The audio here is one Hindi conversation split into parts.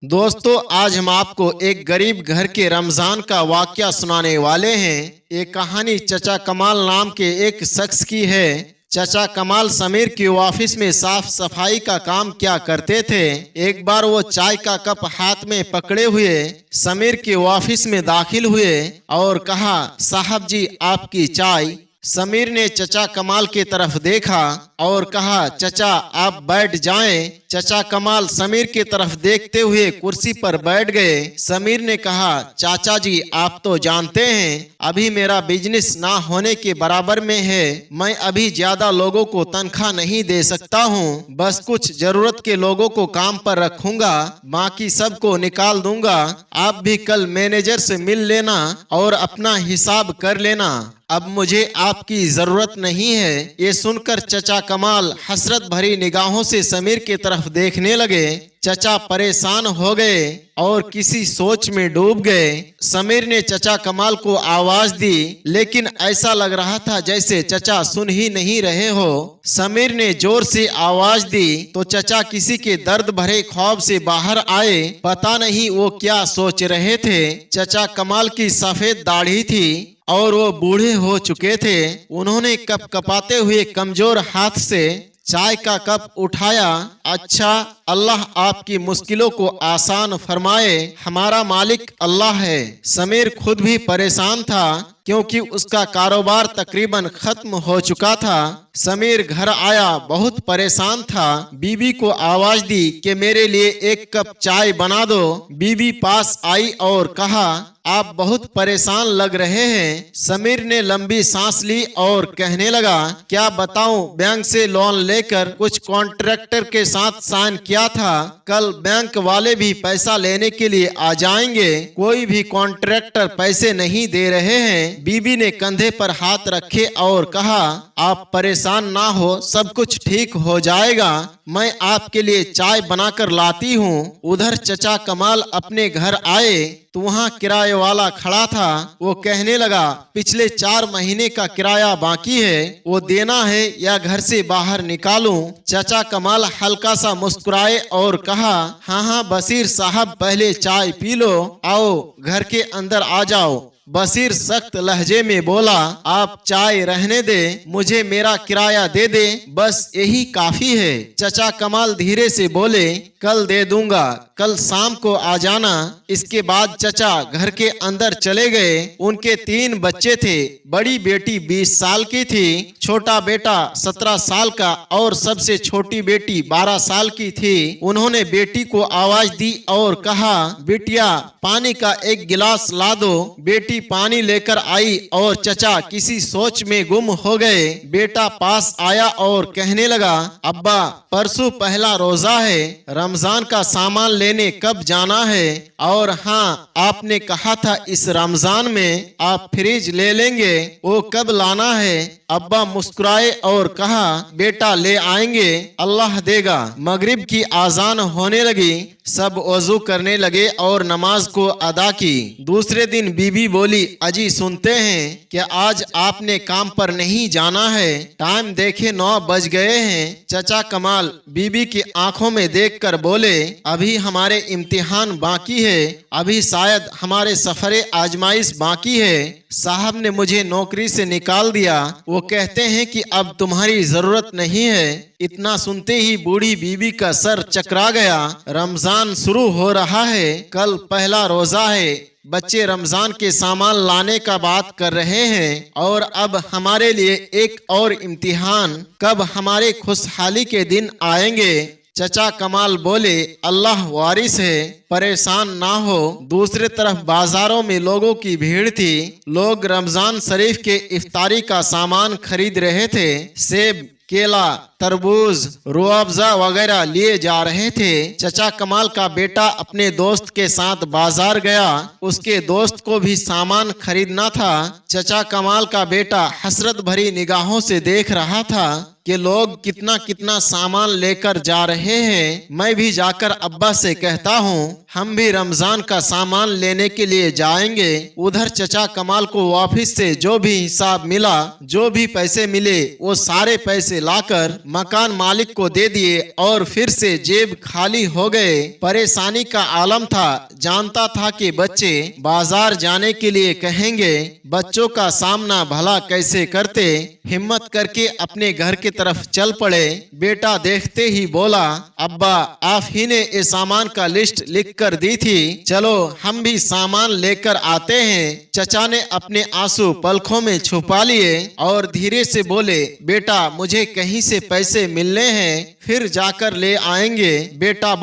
दोस्तों, आज हम आपको एक गरीब घर के रमजान का वाकया सुनाने वाले हैं। ये कहानी चचा कमाल नाम के एक शख्स की है। चचा कमाल समीर के ऑफिस में साफ सफाई का काम किया करते थे। एक बार वो चाय का कप हाथ में पकड़े हुए समीर के ऑफिस में दाखिल हुए और कहा, साहब जी आपकी चाय। समीर ने चचा कमाल की तरफ देखा और कहा, चचा आप बैठ जाएं। चचा कमाल समीर की तरफ देखते हुए कुर्सी पर बैठ गए। समीर ने कहा, चाचा जी आप तो जानते हैं अभी मेरा बिजनेस ना होने के बराबर में है। मैं अभी ज्यादा लोगों को तनख्वाह नहीं दे सकता हूँ। बस कुछ जरूरत के लोगों को काम पर रखूंगा, बाकी सबको निकाल दूंगा। आप भी कल मैनेजर से मिल लेना और अपना हिसाब कर लेना। अब मुझे आपकी जरूरत नहीं है। ये सुनकर चचा कमाल हसरत भरी निगाहों से समीर की तरफ देखने लगे। चचा परेशान हो गए और किसी सोच में डूब गए। समीर ने चचा कमाल को आवाज दी, लेकिन ऐसा लग रहा था जैसे चचा सुन ही नहीं रहे हो। समीर ने जोर से आवाज दी तो चचा किसी के दर्द भरे ख्वाब से बाहर आए। पता नहीं वो क्या सोच रहे थे। चचा कमाल की सफेद दाढ़ी थी और वो बूढ़े हो चुके थे। उन्होंने कपकपाते हुए कमजोर हाथ से चाय का कप उठाया। अच्छा, अल्लाह आपकी मुश्किलों को आसान फरमाए। हमारा मालिक अल्लाह है। समीर खुद भी परेशान था क्योंकि उसका कारोबार तकरीबन खत्म हो चुका था। समीर घर आया, बहुत परेशान था। बीबी को आवाज दी कि मेरे लिए एक कप चाय बना दो। बीबी पास आई और कहा, आप बहुत परेशान लग रहे हैं। समीर ने लंबी सांस ली और कहने लगा, क्या बताऊं, बैंक से लोन लेकर कुछ कॉन्ट्रैक्टर के साथ साइन किया था। कल बैंक वाले भी पैसा लेने के लिए आ जाएंगे। कोई भी कॉन्ट्रैक्टर पैसे नहीं दे रहे हैं। बीबी ने कंधे पर हाथ रखे और कहा, आप परेशान ना हो, सब कुछ ठीक हो जाएगा। मैं आपके लिए चाय बनाकर लाती हूँ। उधर चचा कमाल अपने घर आए तो वहाँ किराए वाला खड़ा था। वो कहने लगा, पिछले 4 महीने का किराया बाकी है, वो देना है या घर से बाहर निकालूं। चचा कमाल हल्का सा मुस्कुराए और कहा, हाँ हाँ बशीर साहब, पहले चाय पी लो, आओ घर के अंदर आ जाओ। बशीर सख्त लहजे में बोला, आप चाय रहने दे, मुझे मेरा किराया दे दे, बस यही काफी है। चचा कमाल धीरे से बोले, कल दे दूंगा, कल शाम को आ जाना। इसके बाद चचा घर के अंदर चले गए। उनके 3 बच्चे थे। बड़ी बेटी 20 साल की थी, छोटा बेटा 17 साल का और सबसे छोटी बेटी 12 साल की थी। उन्होंने बेटी को आवाज दी और कहा, बिटिया पानी का एक गिलास ला दो। बेटी पानी लेकर आई और चचा किसी सोच में गुम हो गए। बेटा पास आया और कहने लगा, अब्बा परसों पहला रोजा है, रमजान का सामान लेने कब जाना है। और हाँ, आपने कहा था इस रमजान में आप फ्रिज ले लेंगे, वो कब लाना है। अब्बा मुस्कुराए और कहा, बेटा ले आएंगे, अल्लाह देगा। मगरिब की आजान होने लगी। सब वजू करने लगे और नमाज को अदा की। दूसरे दिन बीबी बोली, अजी सुनते हैं कि आज आपने काम पर नहीं जाना है। टाइम देखे 9 बज गए हैं। चचा कमाल बीबी की आंखों में देखकर बोले, अभी हमारे इम्तिहान बाकी है, अभी शायद हमारे सफरे आजमाइश बाकी है। साहब ने मुझे नौकरी से निकाल दिया। वो कहते हैं कि अब तुम्हारी जरूरत नहीं है। इतना सुनते ही बूढ़ी बीबी का सर चकरा गया। रमजान शुरू हो रहा है, कल पहला रोजा है। बच्चे रमजान के सामान लाने का बात कर रहे हैं और अब हमारे लिए एक और इम्तिहान। कब हमारे खुशहाली के दिन आएंगे। चचा कमाल बोले, अल्लाह वारिस है, परेशान ना हो। दूसरे तरफ बाजारों में लोगों की भीड़ थी। लोग रमजान शरीफ के इफ्तारी का सामान खरीद रहे थे। सेब, केला, तरबूज, रूअफ़ज़ा वगैरह लिए जा रहे थे। चचा कमाल का बेटा अपने दोस्त के साथ बाजार गया। उसके दोस्त को भी सामान खरीदना था। चचा कमाल का बेटा हसरत भरी निगाहों से देख रहा था कि लोग कितना कितना सामान लेकर जा रहे हैं। मैं भी जाकर अब्बा से कहता हूँ हम भी रमजान का सामान लेने के लिए जाएंगे। उधर चचा कमाल को ऑफिस से जो भी हिसाब मिला, जो भी पैसे मिले, वो सारे पैसे लाकर मकान मालिक को दे दिए और फिर से जेब खाली हो गए। परेशानी का आलम था। जानता था कि बच्चे बाजार जाने के लिए कहेंगे, बच्चों का सामना भला कैसे करते। हिम्मत करके अपने घर की तरफ चल पड़े। बेटा देखते ही बोला, अब्बा आप ही ने ये सामान का लिस्ट लिख कर दी थी, चलो हम भी सामान लेकर आते हैं। चचा ने अपने आंसू पलकों में छुपा लिए और धीरे से बोले, बेटा मुझे कहीं से पैसे मिलने हैं, फिर जाकर ले आएंगे। बेटा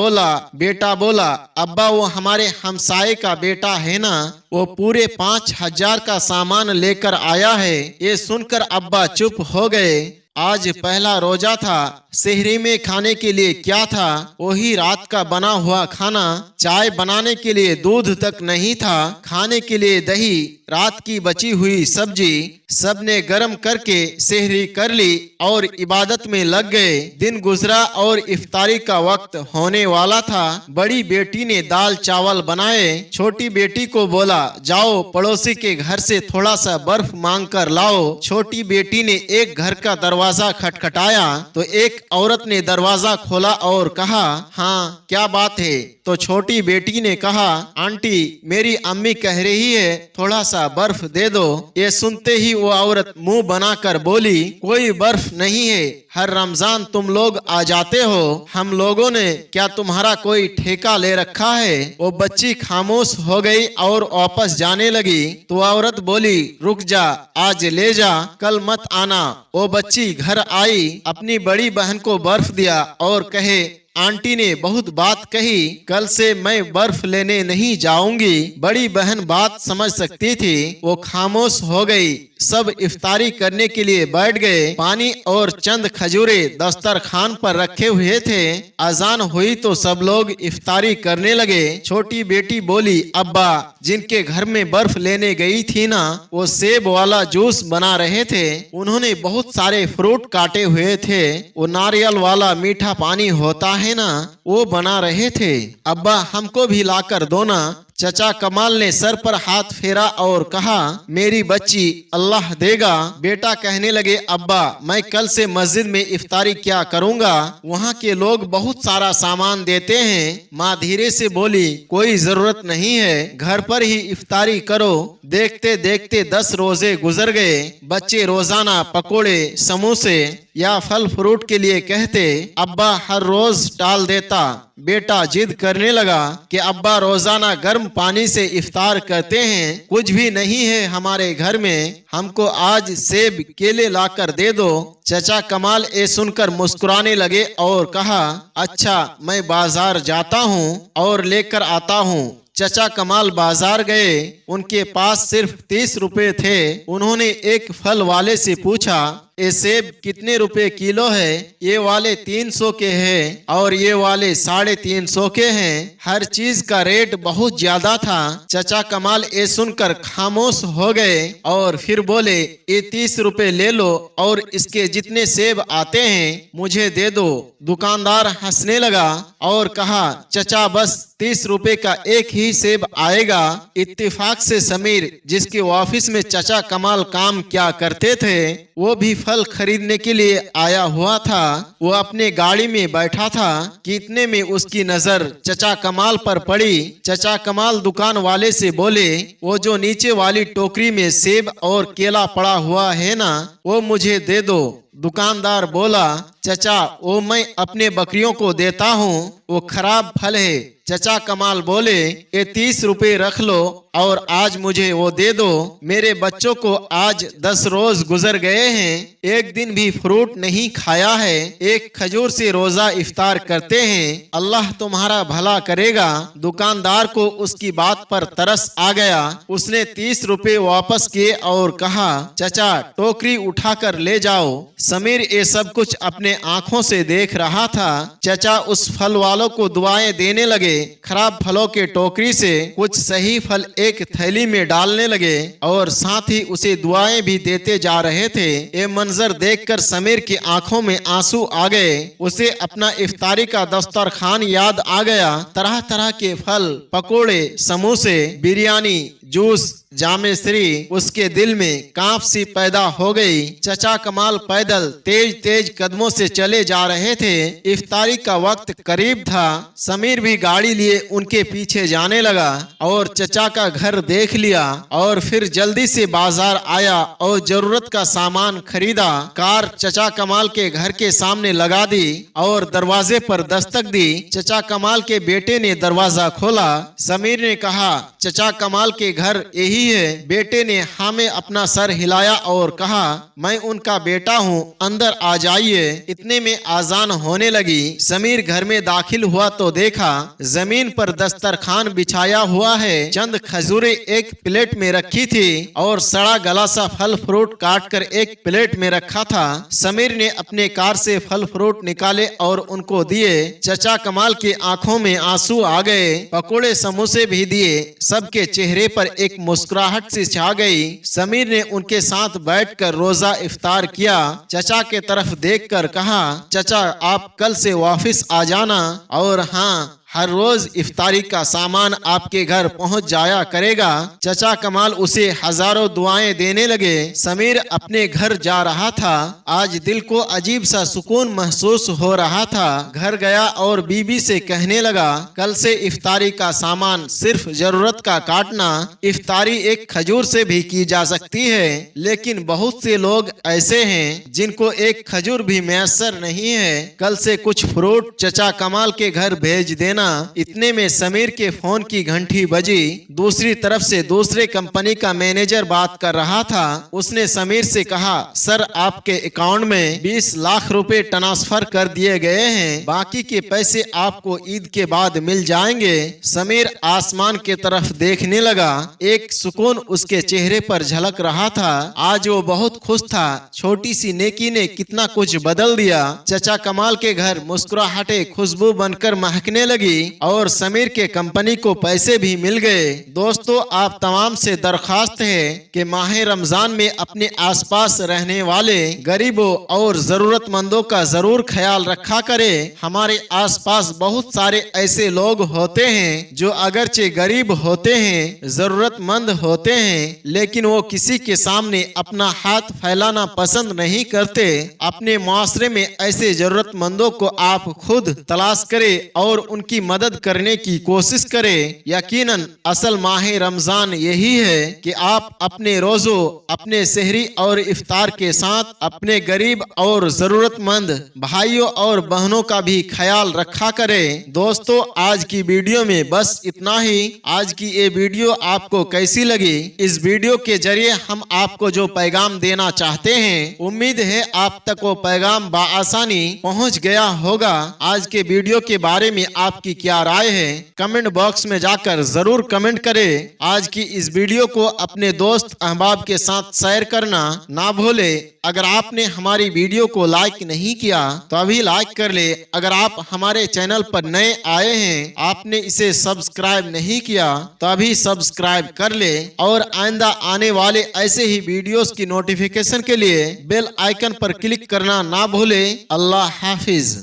बोला अब्बा वो हमारे हमसाये का बेटा है ना, वो पूरे 5,000 का सामान लेकर आया है। ये सुनकर अब्बा चुप हो गए। आज पहला रोजा था। सेहरी में खाने के लिए क्या था? वही रात का बना हुआ खाना। चाय बनाने के लिए दूध तक नहीं था, खाने के लिए दही, रात की बची हुई सब्जी। सबने गरम करके सेहरी कर ली और इबादत में लग गए। दिन गुजरा और इफ्तारी का वक्त होने वाला था। बड़ी बेटी ने दाल चावल बनाए। छोटी बेटी को बोला, जाओ पड़ोसी के घर से थोड़ा सा बर्फ मांग कर लाओ। छोटी बेटी ने एक घर का दरवाजा खटखटाया तो एक औरत ने दरवाजा खोला और कहा, हाँ क्या बात है? तो छोटी बेटी ने कहा, आंटी मेरी अम्मी कह रही है थोड़ा सा बर्फ दे दो। ये सुनते ही वो औरत मुंह बनाकर बोली, कोई बर्फ नहीं है, हर रमजान तुम लोग आ जाते हो, हम लोगों ने क्या तुम्हारा कोई ठेका ले रखा है? वो बच्ची खामोश हो गई और वापस जाने लगी। तो औरत बोली, रुक जा, आज ले जा, कल मत आना। वो बच्ची घर आई, अपनी बड़ी बहन को बर्फ दिया और कहे, आंटी ने बहुत बात कही, कल से मैं बर्फ लेने नहीं जाऊंगी। बड़ी बहन बात समझ सकती थी, वो खामोश हो गई। सब इफ्तारी करने के लिए बैठ गए। पानी और चंद खजूरे दस्तरखान पर रखे हुए थे। अजान हुई तो सब लोग इफ्तारी करने लगे। छोटी बेटी बोली, अब्बा जिनके घर में बर्फ लेने गई थी ना, वो सेब वाला जूस बना रहे थे। उन्होंने बहुत सारे फ्रूट काटे हुए थे। वो नारियल वाला मीठा पानी होता है ना, वो बना रहे थे। अब्बा हमको भी लाकर दो ना। चचा कमाल ने सर पर हाथ फेरा और कहा, मेरी बच्ची अल्लाह देगा। बेटा कहने लगे, अब्बा मैं कल से मस्जिद में इफ्तारी क्या करूंगा? वहाँ के लोग बहुत सारा सामान देते हैं। माँ धीरे से बोली, कोई जरूरत नहीं है, घर पर ही इफ्तारी करो। देखते देखते 10 रोजे गुजर गए। बच्चे रोजाना पकोड़े, समोसे या फल फ्रूट के लिए कहते, अब्बा हर रोज टाल देता। बेटा जिद करने लगा कि अब्बा रोजाना गर्म पानी से इफ्तार करते हैं, कुछ भी नहीं है हमारे घर में, हमको आज सेब केले लाकर दे दो। चचा कमाल ये सुनकर मुस्कुराने लगे और कहा, अच्छा मैं बाजार जाता हूँ और लेकर आता हूँ। चचा कमाल बाजार गए। उनके पास सिर्फ 30 रुपए थे। उन्होंने एक फल वाले से पूछा, ये सेब कितने रुपए किलो है? ये वाले 300 के हैं और ये वाले 350 के हैं। हर चीज का रेट बहुत ज्यादा था। चचा कमाल ये सुनकर खामोश हो गए और फिर बोले, ये 30 रुपए ले लो और इसके जितने सेब आते हैं मुझे दे दो। दुकानदार हंसने लगा और कहा, चचा बस 30 रुपए का एक ही सेब आएगा। इत्तेफाक से समीर, जिसके ऑफिस में चचा कमाल काम क्या करते थे, वो भी फल खरीदने के लिए आया हुआ था। वो अपने गाड़ी में बैठा था कि इतने में उसकी नजर चचा कमाल पर पड़ी। चचा कमाल दुकान वाले से बोले, वो जो नीचे वाली टोकरी में सेब और केला पड़ा हुआ है ना, वो मुझे दे दो। दुकानदार बोला, चचा वो मैं अपने बकरियों को देता हूँ, वो खराब फल है। चचा कमाल बोले, ये 30 रुपए रख लो और आज मुझे वो दे दो। मेरे बच्चों को आज 10 रोज गुजर गए हैं, एक दिन भी फ्रूट नहीं खाया है, एक खजूर से रोजा इफ्तार करते हैं, अल्लाह तुम्हारा भला करेगा। दुकानदार को उसकी बात पर तरस आ गया। उसने 30 रुपए वापस किए और कहा, चचा टोकरी उठाकर ले जाओ। समीर ये सब कुछ अपने आंखों से देख रहा था। चचा उस फल वालों को दुआएं देने लगे। खराब फलों के टोकरी से कुछ सही फल एक थैली में डालने लगे और साथ ही उसे दुआएं भी देते जा रहे थे। ये मंजर देखकर समीर की आंखों में आंसू आ गए। उसे अपना इफ्तारी का दस्तरखान याद आ गया। तरह तरह के फल, पकोड़े, समोसे, बिरयानी, जूस, जामेश्री। उसके दिल में कांप सी पैदा हो गई। चचा कमाल पैदल तेज तेज कदमों से चले जा रहे थे। इफ्तारी का वक्त करीब था। समीर भी गाड़ी लिए उनके पीछे जाने लगा और चचा का घर देख लिया और फिर जल्दी से बाजार आया और जरूरत का सामान खरीदा। कार चचा कमाल के घर के सामने लगा दी और दरवाजे पर दस्तक दी। चचा कमाल के बेटे ने दरवाजा खोला। समीर ने कहा, चचा कमाल के घर यही है। बेटे ने हाँ में अपना सर हिलाया और कहा, मैं उनका बेटा हूँ, अंदर आ जाइए। इतने में आजान होने लगी। समीर घर में दाखिल हुआ तो देखा जमीन पर दस्तरखान बिछाया हुआ है। चंद खजूरें एक प्लेट में रखी थी और सड़ा गला सा फल फ्रूट काट कर एक प्लेट में रखा था। समीर ने अपने कार से फल फ्रूट निकाले और उनको दिए। चचा कमाल की आंखों में आंसू आ गए। पकोड़े समोसे भी दिए। सबके चेहरे पर एक मुस्कुराहट सी छा गई। समीर ने उनके साथ बैठकर रोजा इफ्तार किया। चचा के तरफ देखकर कहा, चचा आप कल से वापस आ जाना और हाँ, हर रोज इफ्तारी का सामान आपके घर पहुंच जाया करेगा। चचा कमाल उसे हजारों दुआएं देने लगे। समीर अपने घर जा रहा था। आज दिल को अजीब सा सुकून महसूस हो रहा था। घर गया और बीबी से कहने लगा, कल से इफ्तारी का सामान सिर्फ जरूरत का काटना। इफ्तारी एक खजूर से भी की जा सकती है, लेकिन बहुत से लोग ऐसे हैं जिनको एक खजूर भी मैसर नहीं है। कल से कुछ फ्रूट चचा कमाल के घर भेज देना। इतने में समीर के फोन की घंटी बजी। दूसरी तरफ से दूसरे कंपनी का मैनेजर बात कर रहा था। उसने समीर से कहा, सर आपके अकाउंट में 20 लाख रुपए ट्रांसफर कर दिए गए हैं। बाकी के पैसे आपको ईद के बाद मिल जाएंगे। समीर आसमान के तरफ देखने लगा। एक सुकून उसके चेहरे पर झलक रहा था। आज वो बहुत खुश था। छोटी सी नेकी ने कितना कुछ बदल दिया। चचा कमाल के घर मुस्कुराहटें खुशबू बनकर महकने लगी और समीर के कंपनी को पैसे भी मिल गए। दोस्तों, आप तमाम से दरखास्त है कि माह रमजान में अपने आसपास रहने वाले गरीबों और जरूरतमंदों का जरूर ख्याल रखा करें। हमारे आसपास बहुत सारे ऐसे लोग होते हैं जो अगरचे गरीब होते हैं, जरूरतमंद होते हैं, लेकिन वो किसी के सामने अपना हाथ फैलाना पसंद नहीं करते। अपने माशरे में ऐसे जरूरतमंदों को आप खुद तलाश करें और उनकी मदद करने की कोशिश करें। यकीनन असल माह रमजान यही है कि आप अपने रोजों, अपने सहरी और इफ्तार के साथ अपने गरीब और जरूरतमंद भाइयों और बहनों का भी ख्याल रखा करें। दोस्तों, आज की वीडियो में बस इतना ही। आज की ये वीडियो आपको कैसी लगी? इस वीडियो के जरिए हम आपको जो पैगाम देना चाहते हैं, उम्मीद है आप तक वो पैगाम बआसानी पहुंच गया होगा। आज के वीडियो के बारे में आपकी क्या राय है? कमेंट बॉक्स में जाकर जरूर कमेंट करें। आज की इस वीडियो को अपने दोस्त अहबाब के साथ शेयर करना ना भूले। अगर आपने हमारी वीडियो को लाइक नहीं किया तो अभी लाइक कर ले। अगर आप हमारे चैनल पर नए आए हैं, आपने इसे सब्सक्राइब नहीं किया तो अभी सब्सक्राइब कर ले और आइंदा आने वाले ऐसे ही वीडियोस की नोटिफिकेशन के लिए बेल आइकन पर क्लिक करना ना भूले। अल्लाह हाफिज।